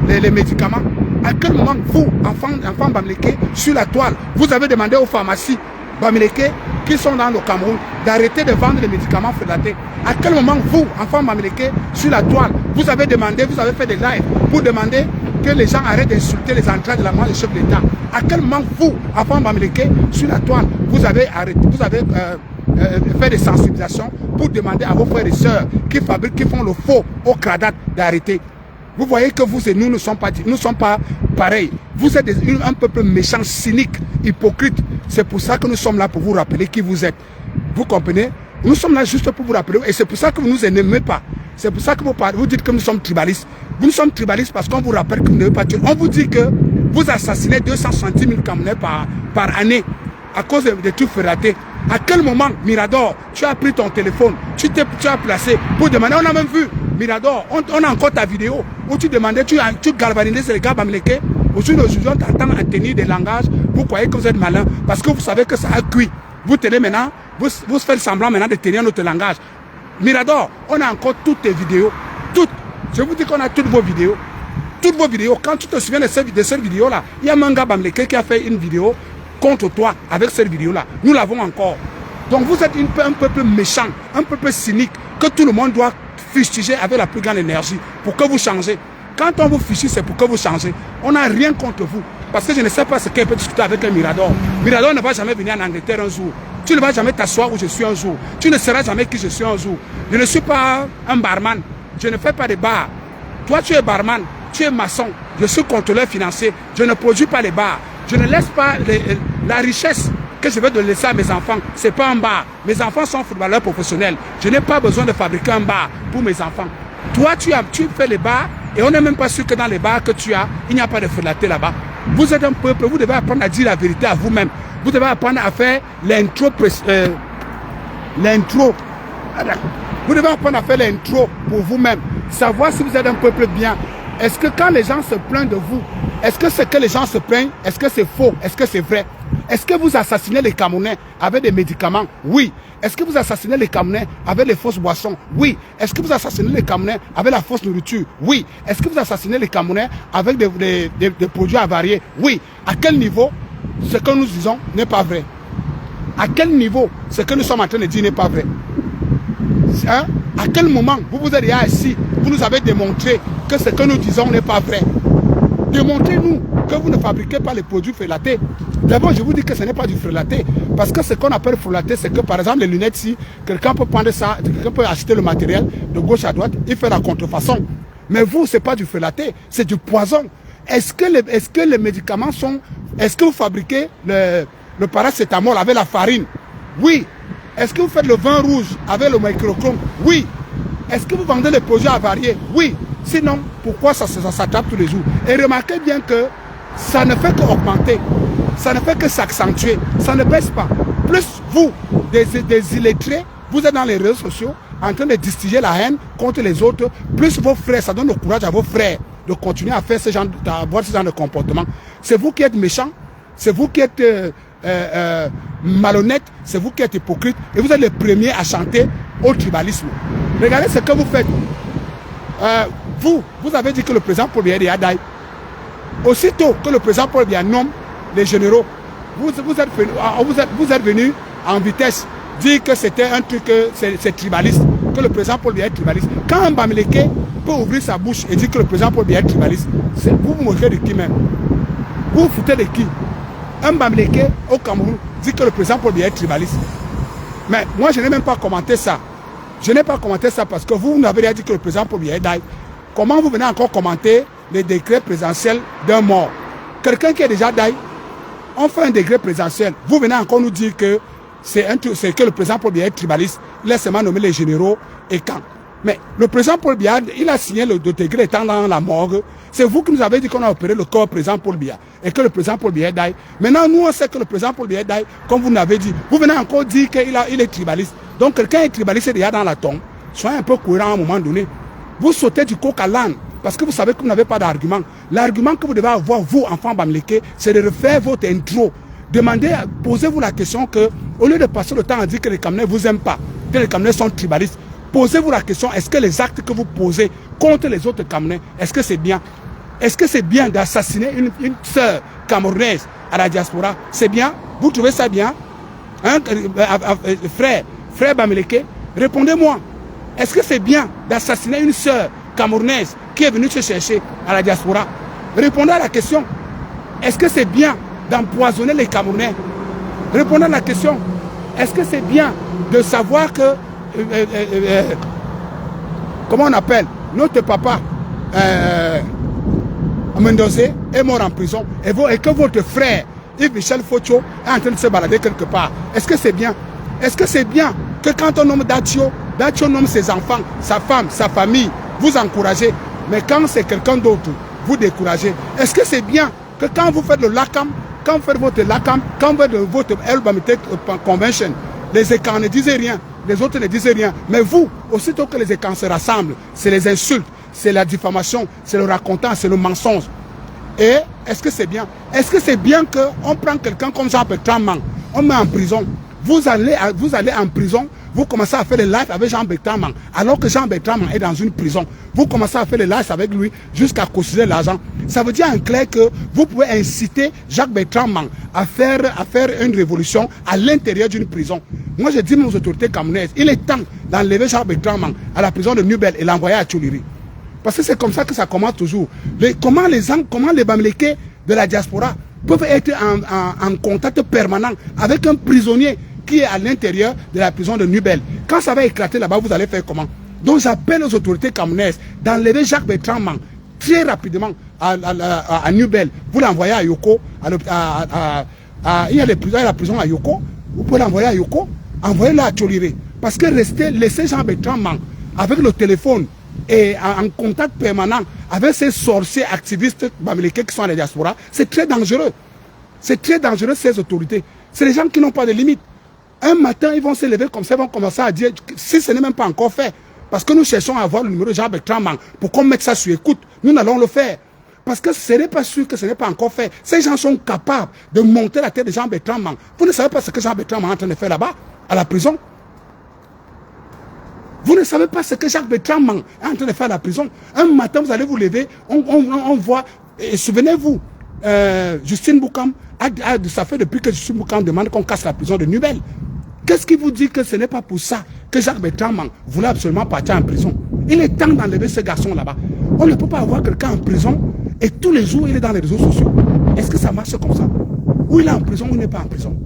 les médicaments? À quel moment vous, enfants bamileke, sur la toile, vous avez demandé aux pharmacies bamileke qui sont dans le Cameroun d'arrêter de vendre les médicaments frélatés? À quel moment vous, enfants bamileke, sur la toile, vous avez fait des lives pour demander que les gens arrêtent d'insulter les entrailles de la mort du chef de l'État? À quel moment vous, enfants bamileke, sur la toile, vous avez fait des sensibilisations pour demander à vos frères et sœurs qui font le faux au Cradat d'arrêter? Vous voyez que vous et nous ne sommes pas pareils. Vous êtes un peuple méchant, cynique, hypocrite. C'est pour ça que nous sommes là pour vous rappeler qui vous êtes. Vous comprenez? Nous sommes là juste pour vous rappeler. Et c'est pour ça que vous ne nous aimez pas. C'est pour ça que vous dites que nous sommes tribalistes. Nous sommes tribalistes parce qu'on vous rappelle que vous ne devez pas tuer. On vous dit que vous assassinez 270 000 Camerounais par année à cause des trucs frélatés. À quel moment, Mirador, tu as pris ton téléphone, tu as placé pour demander? On a même vu, Mirador, on a encore ta vidéo où tu demandais, tu galvanisais les gars bamileke Aujourd'hui, on t'attend à tenir des langages. Vous croyez que vous êtes malin parce que vous savez que ça a cuit. Vous tenez maintenant, vous faites semblant maintenant de tenir notre langage. Mirador, on a encore toutes tes vidéos. Toutes. Je vous dis qu'on a toutes vos vidéos. Toutes vos vidéos. Quand tu te souviens de cette vidéo-là, il y a Manga Bamleke qui a fait une vidéo contre toi avec cette vidéo-là. Nous l'avons encore. Donc vous êtes un peuple méchant, un peuple cynique, que tout le monde doit fustiger avec la plus grande énergie pour que vous changez. Quand on vous fichit, c'est pour que vous changez. On n'a rien contre vous. Parce que je ne sais pas ce qu'elle peut discuter avec un Mirador. Mirador ne va jamais venir en Angleterre un jour. Tu ne vas jamais t'asseoir où je suis un jour. Tu ne seras jamais qui je suis un jour. Je ne suis pas un barman. Je ne fais pas de bars. Toi, tu es barman. Tu es maçon. Je suis contrôleur financier. Je ne produis pas les bars. Je ne laisse pas la richesse que je vais de laisser à mes enfants. Ce n'est pas un bar. Mes enfants sont footballeurs professionnels. Je n'ai pas besoin de fabriquer un bar pour mes enfants. Toi, tu fais les bars et on n'est même pas sûr que dans les bars que tu as, il n'y a pas de frelaté là-bas. Vous êtes un peuple, vous devez apprendre à dire la vérité à vous-même. Vous devez apprendre à faire l'intro. Vous devez apprendre à faire l'intro pour vous-même. Savoir si vous êtes un peuple bien. Est-ce que quand les gens se plaignent de vous, est-ce que ce que les gens se plaignent, est-ce que c'est faux, est-ce que c'est vrai? Est-ce que vous assassinez les Camerounais avec des médicaments? Oui. Est-ce que vous assassinez les Camerounais avec les fausses boissons? Oui. Est-ce que vous assassinez les Camerounais avec la fausse nourriture? Oui. Est-ce que vous assassinez les Camerounais avec des produits avariés? Oui. À quel niveau ce que nous disons n'est pas vrai? À quel niveau ce que nous sommes en train de dire n'est pas vrai? Hein? À quel moment vous vous êtes assis, vous nous avez démontré que ce que nous disons n'est pas vrai? Démontrez-nous que vous ne fabriquez pas les produits frelatés. D'abord, je vous dis que ce n'est pas du frelaté. Parce que ce qu'on appelle frelaté, c'est que par exemple, les lunettes, si quelqu'un peut prendre ça, quelqu'un peut acheter le matériel de gauche à droite, il fait la contrefaçon. Mais vous, ce n'est pas du frelaté, c'est du poison. Est-ce que les médicaments sont... Est-ce que vous fabriquez le paracétamol avec la farine? Oui. Est-ce que vous faites le vin rouge avec le microchrome? Oui. Est-ce que vous vendez les produits avariés? Oui. Sinon, pourquoi ça s'attrape tous les jours? Et remarquez bien que ça ne fait qu'augmenter. Ça ne fait que s'accentuer. Ça ne baisse pas. Plus vous, des illettrés, vous êtes dans les réseaux sociaux en train de distiller la haine contre les autres. Plus vos frères, ça donne le courage à vos frères de continuer à faire avoir ce genre de comportement. C'est vous qui êtes méchants. C'est vous qui êtes malhonnête. C'est vous qui êtes hypocrite. Et vous êtes les premiers à chanter au tribalisme. Regardez ce que vous faites. Vous avez dit que le président Paul Biya est Yadaï. Aussitôt que le président Paul Biya nomme les généraux, vous êtes venus en vitesse dire que c'était un truc, c'est tribaliste, que le président Paul Biya est tribaliste. Quand un Bamileke peut ouvrir sa bouche et dire que le président Paul Biya est tribaliste, vous vous moquez de qui même? Vous vous foutez de qui? Un Bamileke au Cameroun dit que le président Paul Biya est tribaliste. Mais moi, je n'ai même pas commenté ça. Je n'ai pas commenté ça parce que vous n'avez rien dit que le président Paul Biya est Daï. Comment vous venez encore commenter les décrets présidentiels d'un mort? Quelqu'un qui est déjà Daï, on fait un décret présidentiel. Vous venez encore nous dire que c'est que le président Paul Biya est tribaliste. Il a seulement nommé les généraux et quand. Mais le président Paul Biya, il a signé le décret étant dans la morgue. C'est vous qui nous avez dit qu'on a opéré le corps président Paul Biya et que le président Paul Biya est Daï. Maintenant, nous, on sait que le président Paul Biya est Daï, comme vous l'avez dit. Vous venez encore dire qu'il est tribaliste. Donc, quelqu'un est tribaliste déjà dans la tombe. Soyez un peu cohérent à un moment donné. Vous sautez du coq à l'âne parce que vous savez que vous n'avez pas d'argument. L'argument que vous devez avoir, vous, enfant Bamileke, c'est de refaire votre intro. Posez-vous la question que, au lieu de passer le temps à dire que les Camerounais ne vous aiment pas, que les Camerounais sont tribalistes, posez-vous la question, est-ce que les actes que vous posez contre les autres Camerounais, est-ce que c'est bien? Est-ce que c'est bien d'assassiner une sœur camerounaise à la diaspora? C'est bien? Vous trouvez ça bien? Hein, frère Bamileke, répondez-moi. Est-ce que c'est bien d'assassiner une sœur camerounaise qui est venue se chercher à la diaspora? Répondez à la question. Est-ce que c'est bien d'empoisonner les Camerounais? Répondez à la question. Est-ce que c'est bien de savoir que comment on appelle notre papa Mendozé est mort en prison et que votre frère Yves-Michel Focho est en train de se balader quelque part? Est-ce que c'est bien? Est-ce que c'est bien que quand on nomme Datio nomme ses enfants, sa femme, sa famille, vous encouragez, mais quand c'est quelqu'un d'autre, vous découragez? Est-ce que c'est bien que quand vous faites le LACAM, quand vous faites votre LACAM, quand vous faites votre El Bamileke Convention, les écrans ne disent rien, les autres ne disent rien, mais vous, aussitôt que les écrans se rassemblent, c'est les insultes, c'est la diffamation, c'est le racontant, c'est le mensonge. Et est-ce que c'est bien? Est-ce que c'est bien qu'on prend quelqu'un comme Jean-Bertrand Mang, on met en prison, vous allez en prison, vous commencez à faire les lives avec Jean-Bertrand Mang, alors que Jean-Bertrand Mang est dans une prison. Vous commencez à faire les lives avec lui jusqu'à causer l'argent. Ça veut dire en clair que vous pouvez inciter Jacques-Bertrand Mang à faire une révolution à l'intérieur d'une prison. Moi, je dis aux autorités camerounaises, il est temps d'enlever Jacques-Bertrand Mang à la prison de Nubel et l'envoyer à Tchouliri. Parce que c'est comme ça que ça commence toujours. Comment les Bamileke de la diaspora peuvent être en contact permanent avec un prisonnier qui est à l'intérieur de la prison de Nubel. Quand ça va éclater là-bas, vous allez faire comment? Donc j'appelle aux autorités camerounaises d'enlever Jacques-Bertrand Mang très rapidement à Nubel. Vous l'envoyez à Yoko. Il y a la prison à Yoko. Vous pouvez l'envoyer à Yoko. Envoyez-le à Tchouliri. Parce que laisser Jean-Bertrand Mang avec le téléphone et en contact permanent avec ces sorciers activistes bamileke qui sont à la diaspora, c'est très dangereux. C'est très dangereux, ces autorités. C'est les gens qui n'ont pas de limite. Un matin, ils vont se lever comme ça, ils vont commencer à dire, si ce n'est même pas encore fait, parce que nous cherchons à avoir le numéro de Jean-Bertrand Mang pour qu'on mette ça sur écoute, nous n'allons le faire. Parce que ce n'est pas sûr que ce n'est pas encore fait. Ces gens sont capables de monter la tête de Jean-Bertrand Mang. Vous ne savez pas ce que Jean-Bertrand Mang est en train de faire là-bas, à la prison. Vous ne savez pas ce que Jacques-Bertrand Mang est en train de faire à la prison. Un matin, vous allez vous lever, on voit, et souvenez-vous, Justine Boukam, ça fait depuis que Justine Boukam demande qu'on casse la prison de Nubel. Qu'est-ce qui vous dit que ce n'est pas pour ça que Jacques-Bertrand Mang voulait absolument partir en prison? Il est temps d'enlever ce garçon là-bas. On ne peut pas avoir quelqu'un en prison et tous les jours il est dans les réseaux sociaux. Est-ce que ça marche comme ça? Ou il est en prison ou il n'est pas en prison?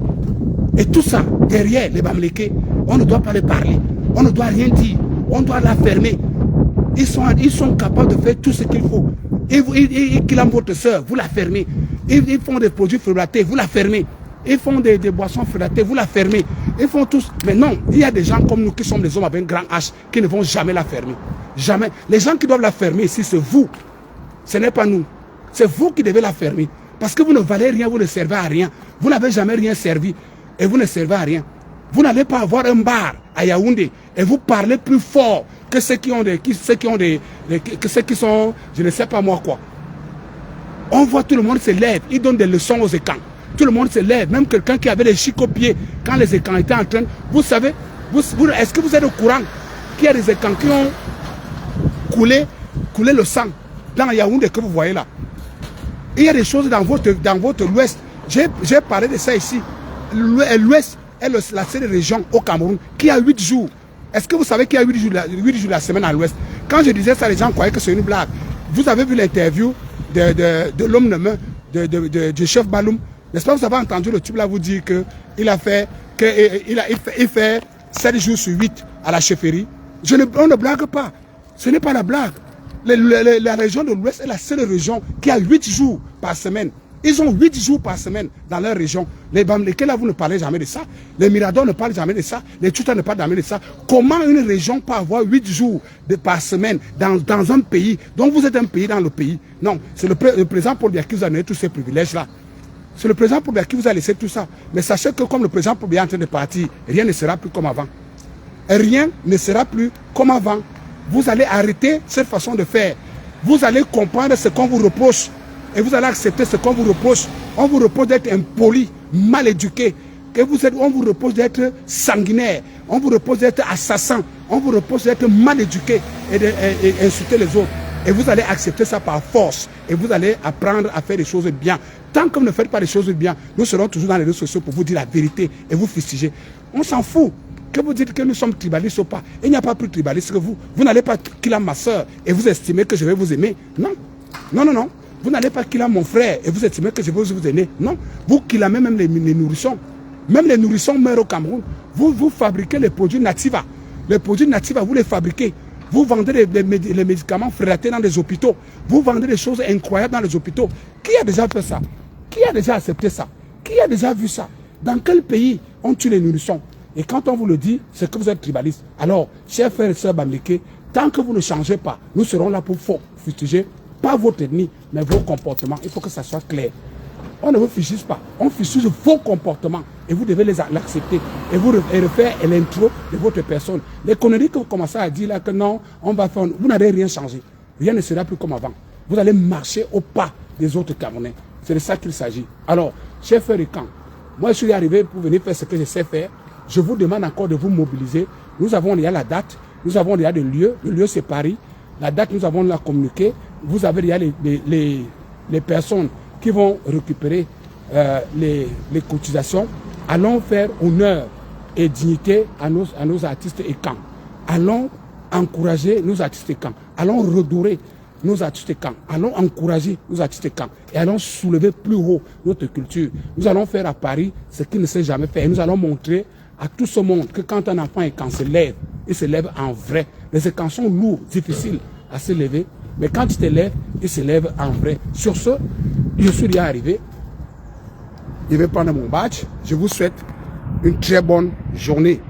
Et tout ça, derrière les Bamileke, on ne doit pas les parler. On ne doit rien dire. On doit la fermer. Ils sont capables de faire tout ce qu'il faut. Ils clament votre soeur, vous la fermez. Ils font des produits frelatés, vous la fermez. Ils font des boissons frelatées, vous la fermez. Ils font tous. Mais non, il y a des gens comme nous qui sommes des hommes avec un grand H qui ne vont jamais la fermer. Jamais. Les gens qui doivent la fermer ici, c'est vous. Ce n'est pas nous. C'est vous qui devez la fermer. Parce que vous ne valez rien, vous ne servez à rien. Vous n'avez jamais rien servi et vous ne servez à rien. Vous n'allez pas avoir un bar à Yaoundé et vous parlez plus fort que ceux qui sont, je ne sais pas moi quoi. On voit tout le monde se lève, ils donnent des leçons aux écrans. Tout le monde se lève, même quelqu'un qui avait les chics aux pieds quand les écrans étaient en train. Vous savez, est-ce que vous êtes au courant qu'il y a des écrans qui ont coulé le sang dans Yaoundé que vous voyez là? Il y a des choses dans votre ouest. J'ai parlé de ça ici. L'ouest est la seule région au Cameroun qui a 8 jours. Est-ce que vous savez qu'il y a 8 jours la semaine à l'ouest? Quand je disais ça, les gens croyaient que c'est une blague. Vous avez vu l'interview de l'homme de main du chef Baloum. N'est-ce pas, vous avez entendu le type là vous dire qu'il fait 7 jours sur 8 à la chefferie. On ne blague pas. Ce n'est pas la blague. La région de l'Ouest est la seule région qui a 8 jours par semaine. Ils ont 8 jours par semaine dans leur région. Les Bamileke là, vous ne parlez jamais de ça. Les Miradors ne parlent jamais de ça. Les Tchouta ne parlent jamais de ça. Comment une région peut avoir 8 jours par semaine dans un pays? Donc vous êtes un pays dans le pays. Non, c'est le président Paul Biya qui vous a donné tous ces privilèges-là. C'est le président Paul Biya qui vous a laissé tout ça. Mais sachez que comme le président Paul Biya est en train de partir, rien ne sera plus comme avant. Rien ne sera plus comme avant. Vous allez arrêter cette façon de faire. Vous allez comprendre ce qu'on vous reproche. Et vous allez accepter ce qu'on vous reproche. On vous reproche d'être impoli, mal éduqué. On vous reproche d'être sanguinaire. On vous reproche d'être assassin. On vous reproche d'être mal éduqué et d'insulter les autres. Et vous allez accepter ça par force. Et vous allez apprendre à faire des choses bien. Tant que vous ne faites pas des choses bien, nous serons toujours dans les réseaux sociaux pour vous dire la vérité et vous fustiger. On s'en fout. Que vous dites que nous sommes tribalistes ou pas. Il n'y a pas plus tribalistes que vous. Vous n'allez pas killer ma soeur et vous estimez que je vais vous aimer. Non. Non, non, non. Vous n'allez pas killer mon frère et vous estimez que je vais vous aimer. Non. Vous killez même les nourrissons. Même les nourrissons meurent au Cameroun. Vous fabriquez les produits natifs. Les produits natifs, vous les fabriquez. Vous vendez les médicaments frelatés dans les hôpitaux. Vous vendez des choses incroyables dans les hôpitaux. Qui a déjà fait ça? Qui a déjà accepté ça? Qui a déjà vu ça? Dans quel pays on tue les nourrissons? Et quand on vous le dit, c'est que vous êtes tribaliste. Alors, chers frères et sœurs Bamileke, tant que vous ne changez pas, nous serons là pour fustiger, pas votre ethnie, mais vos comportements. Il faut que ça soit clair. On ne vous fustige pas, on fustige vos comportements et vous devez l'accepter et refaire l'intro de votre personne. Les conneries que vous commencez à dire là que non, on va faire, vous n'allez rien changer. Rien ne sera plus comme avant. Vous allez marcher au pas des autres Camerounais. C'est de ça qu'il s'agit. Alors, chers frères et camps, moi je suis arrivé pour venir faire ce que je sais faire. Je vous demande encore de vous mobiliser. Nous avons déjà la date, nous avons déjà des lieux. Le lieu c'est Paris. La date nous avons la communiqué. Vous avez déjà les personnes qui vont récupérer les cotisations. Allons faire honneur et dignité à nos artistes et camps. Allons encourager nos artistes et camps. Allons redorer nos artistes et camps. Allons encourager nos artistes et camps. Et allons soulever plus haut notre culture. Nous allons faire à Paris ce qu'il ne s'est jamais fait. Et nous allons montrer à tout ce monde que quand un enfant et quand se lève, il se lève en vrai. Les camps sont lourds, difficiles à se lever. Mais quand il te lève, il se lève en vrai. Sur ce, je suis déjà arrivé. Je vais prendre mon badge. Je vous souhaite une très bonne journée.